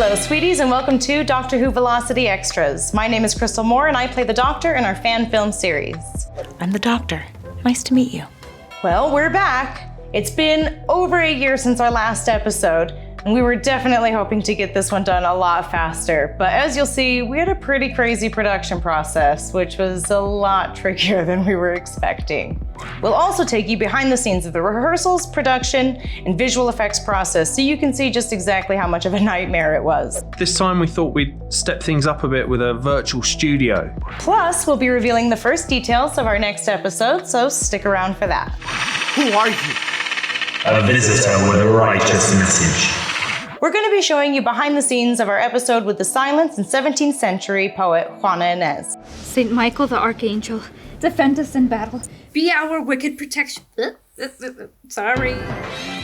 Hello, sweeties, and welcome to Doctor Who Velocity Extras. My name is Crystal Moore, and I play the Doctor in our fan film series. I'm the Doctor. Nice to meet you. Well, we're back. It's been over a year since our last episode, and we were definitely hoping to get this one done a lot faster. But as you'll see, we had a pretty crazy production process, which was a lot trickier than we were expecting. We'll also take you behind the scenes of the rehearsals, production, and visual effects process so you can see just exactly how much of a nightmare it was. This time we thought we'd step things up a bit with a virtual studio. Plus, we'll be revealing the first details of our next episode, so stick around for that. Who are you? A visitor with a righteous message. We're going to be showing you behind the scenes of our episode with the silence and 17th century poet Juana Inez. Saint Michael the Archangel, defend us in battle. Be our wicked protection. Sorry.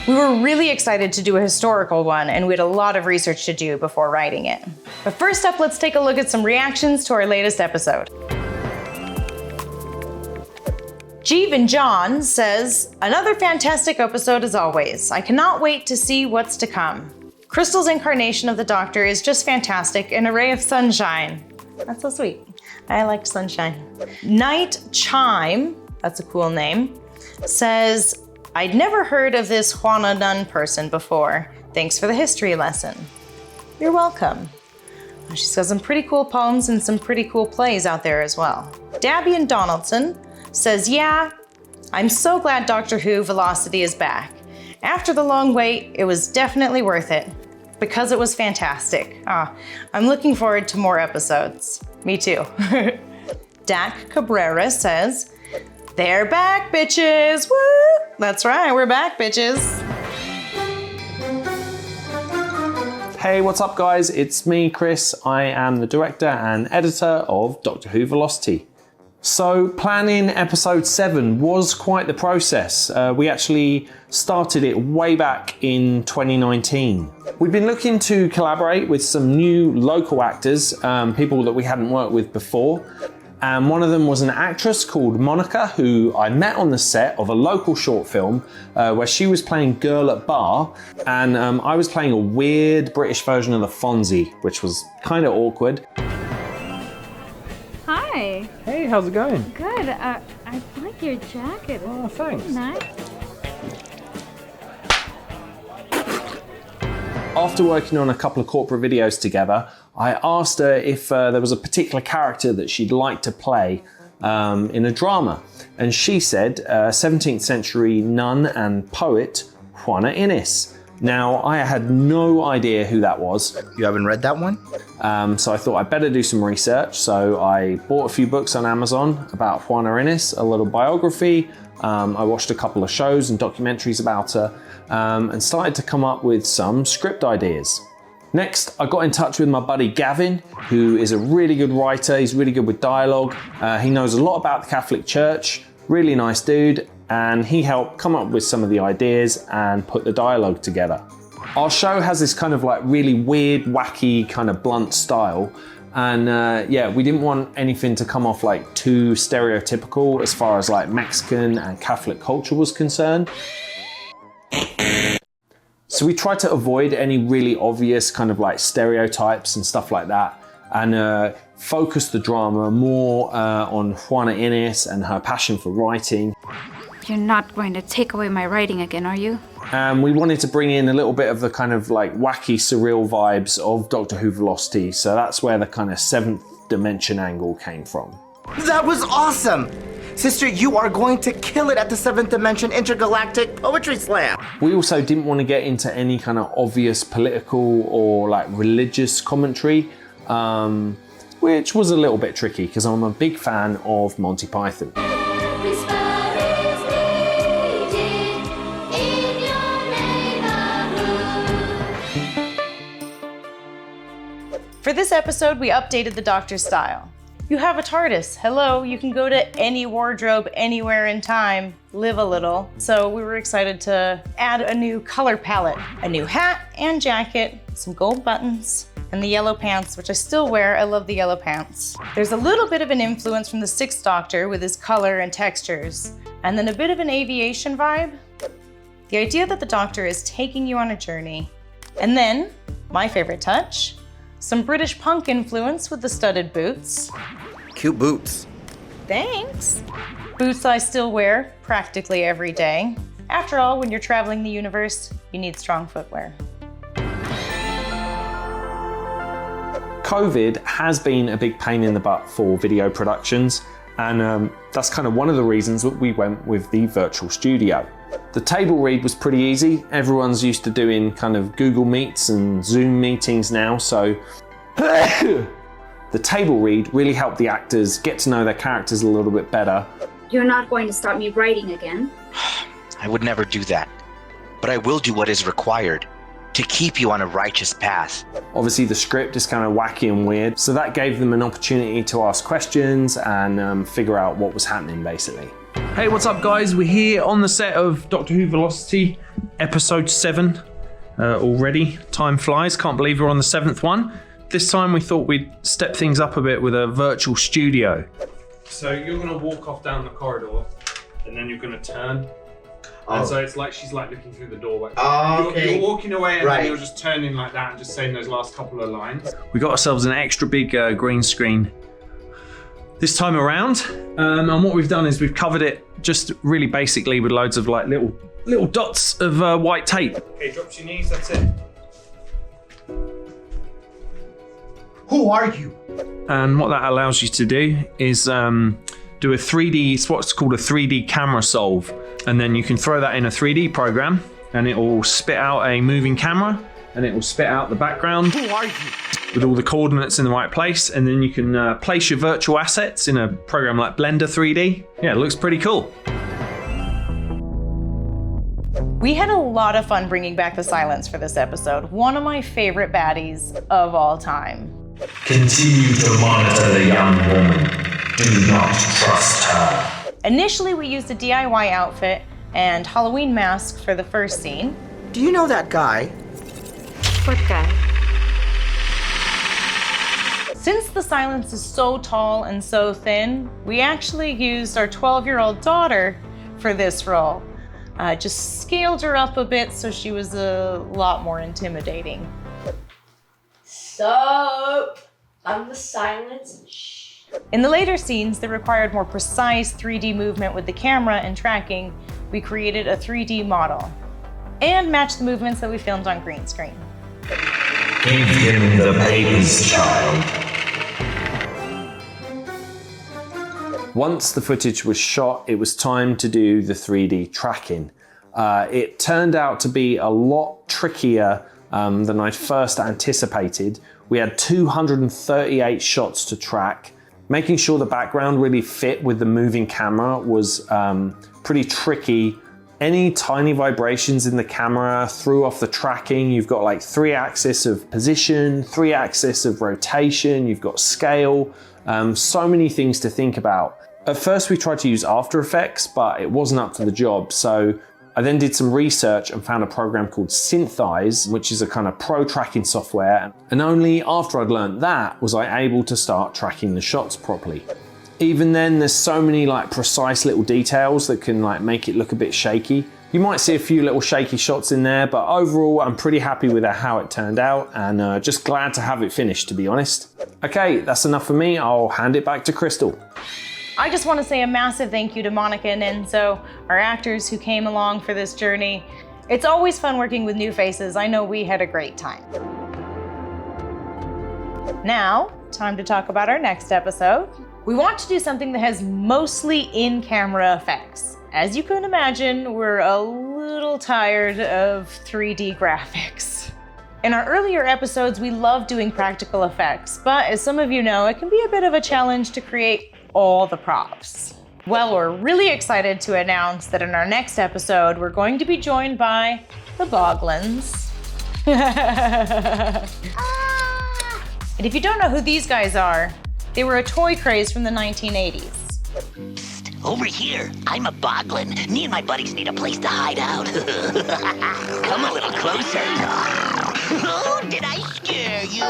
We were really excited to do a historical one, and we had a lot of research to do before writing it. But first up, let's take a look at some reactions to our latest episode. Jeevan John says, "Another fantastic episode as always. I cannot wait to see what's to come. Crystal's incarnation of the Doctor is just fantastic, an ray of sunshine." That's so sweet. I liked sunshine. Night Chime, that's a cool name, says, "I'd never heard of this Juana Nun person before. Thanks for the history lesson." You're welcome. She's got some pretty cool poems and some pretty cool plays out there as well. Dabian Donaldson says, "Yeah, I'm so glad Doctor Who Velocity is back. After the long wait, it was definitely worth it because it was fantastic. I'm looking forward to more episodes." Me too. Dak Cabrera says, "They're back, bitches, woo!" That's right, we're back, bitches. Hey, what's up guys? It's me, Chris. I am the director and editor of Doctor Who Velocity. So planning episode 7 was quite the process. We actually started it way back in 2019. We've been looking to collaborate with some new local actors, people that we hadn't worked with before. And one of them was an actress called Monica, who I met on the set of a local short film where she was playing Girl at Bar, and I was playing a weird British version of the Fonzie, which was kind of awkward. Hi. Hey, how's it going? Good. I like your jacket. Oh, thanks. Nice. After working on a couple of corporate videos together, I asked her if there was a particular character that she'd like to play in a drama. And she said 17th century nun and poet Juana Inez. Now, I had no idea who that was. You haven't read that one? So I thought I'd better do some research. So I bought a few books on Amazon about Juana Inez, a little biography. I watched a couple of shows and documentaries about her, and started to come up with some script ideas. Next, I got in touch with my buddy Gavin, who is a really good writer. He's really good with dialogue. He knows a lot about the Catholic Church, really nice dude, and he helped come up with some of the ideas and put the dialogue together. Our show has this kind of like really weird, wacky, kind of blunt style. And yeah, we didn't want anything to come off like too stereotypical as far as like Mexican and Catholic culture was concerned. So we tried to avoid any really obvious kind of like stereotypes and stuff like that, and focus the drama more on Juana Inez and her passion for writing. You're not going to take away my writing again, are you? We wanted to bring in a little bit of the kind of like wacky, surreal vibes of Doctor Who Velocity, so that's where the kind of 7th dimension angle came from. That was awesome! Sister, you are going to kill it at the 7th Dimension Intergalactic Poetry Slam! We also didn't want to get into any kind of obvious political or like religious commentary, which was a little bit tricky because I'm a big fan of Monty Python. For this episode, we updated the Doctor's style. You have a TARDIS. Hello, you can go to any wardrobe anywhere in time, live a little. So we were excited to add a new color palette, a new hat and jacket, some gold buttons, and the yellow pants, which I still wear. I love the yellow pants. There's a little bit of an influence from the 6th Doctor with his color and textures, and then a bit of an aviation vibe. The idea that the Doctor is taking you on a journey, and then My favorite touch? Some British punk influence with the studded boots. Cute boots. Thanks. Boots I still wear practically every day. After all, when you're traveling the universe, you need strong footwear. COVID has been a big pain in the butt for video productions, and that's kind of one of the reasons that we went with the virtual studio. The table read was pretty easy. Everyone's used to doing kind of Google Meets and Zoom meetings now, so the table read really helped the actors get to know their characters a little bit better. You're not going to stop me writing again. I would never do that, but I will do what is required to keep you on a righteous path. Obviously the script is kind of wacky and weird, so that gave them an opportunity to ask questions and figure out what was happening basically. Hey, what's up guys? We're here on the set of Doctor Who Velocity, episode 7 already. Time flies, can't believe we're on the 7th one. This time we thought we'd step things up a bit with a virtual studio. So you're gonna walk off down the corridor and then you're gonna turn. And so it's like she's like looking through the doorway. You're walking away and then you're just turning like that and just saying those last couple of lines. We got ourselves an extra big green screen this time around. And what we've done is we've covered it just really basically with loads of like little dots of white tape. Okay, drop to your knees, that's it. Who are you? And what that allows you to do is do a 3D, it's what's called a 3D camera solve. And then you can throw that in a 3D program and it will spit out a moving camera and it will spit out the background. Who are you? With all the coordinates in the right place. And then you can place your virtual assets in a program like Blender 3D. Yeah, it looks pretty cool. We had a lot of fun bringing back the Silence for this episode. One of my favorite baddies of all time. Continue to monitor the young woman. Do not trust her. Initially, we used a DIY outfit and Halloween mask for the first scene. Do you know that guy? What guy? Since the Silence is so tall and so thin, we actually used our 12-year-old daughter for this role. Just scaled her up a bit so she was a lot more intimidating. Sup? I'm the Silence. Shh. In the later scenes that required more precise 3D movement with the camera and tracking, we created a 3D model and matched the movements that we filmed on green screen. Give him the papers, child. Once the footage was shot, it was time to do the 3D tracking. It turned out to be a lot trickier than I'd first anticipated. We had 238 shots to track. Making sure the background really fit with the moving camera was pretty tricky. Any tiny vibrations in the camera threw off the tracking. You've got like 3 axis of position, 3 axis of rotation, you've got scale, so many things to think about. At first we tried to use After Effects, but it wasn't up to the job. So I then did some research and found a program called Synthise, which is a kind of pro tracking software. And only after I'd learned that was I able to start tracking the shots properly. Even then, there's so many like precise little details that can like make it look a bit shaky. You might see a few little shaky shots in there, but overall I'm pretty happy with how it turned out and just glad to have it finished, to be honest. Okay, that's enough for me. I'll hand it back to Crystal. I just want to say a massive thank you to Monica and Enzo, our actors who came along for this journey. It's always fun working with new faces. I know we had a great time. Now, time to talk about our next episode. We want to do something that has mostly in-camera effects. As you can imagine, we're a little tired of 3D graphics. In our earlier episodes, we loved doing practical effects, but as some of you know, it can be a bit of a challenge to create all the props. Well, we're really excited to announce that in our next episode, we're going to be joined by the Boglins. And if you don't know who these guys are, they were a toy craze from the 1980s. Over here, I'm a Boglin. Me and my buddies need a place to hide out. Come a little closer. Oh, did I scare you?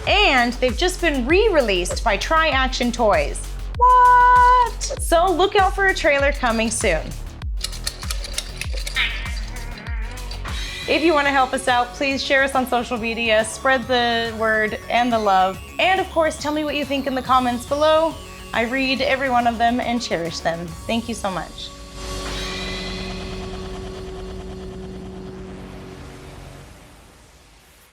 And they've just been re-released by Tri-Action Toys. What? So look out for a trailer coming soon. If you want to help us out, please share us on social media, spread the word and the love. And of course, tell me what you think in the comments below. I read every one of them and cherish them. Thank you so much.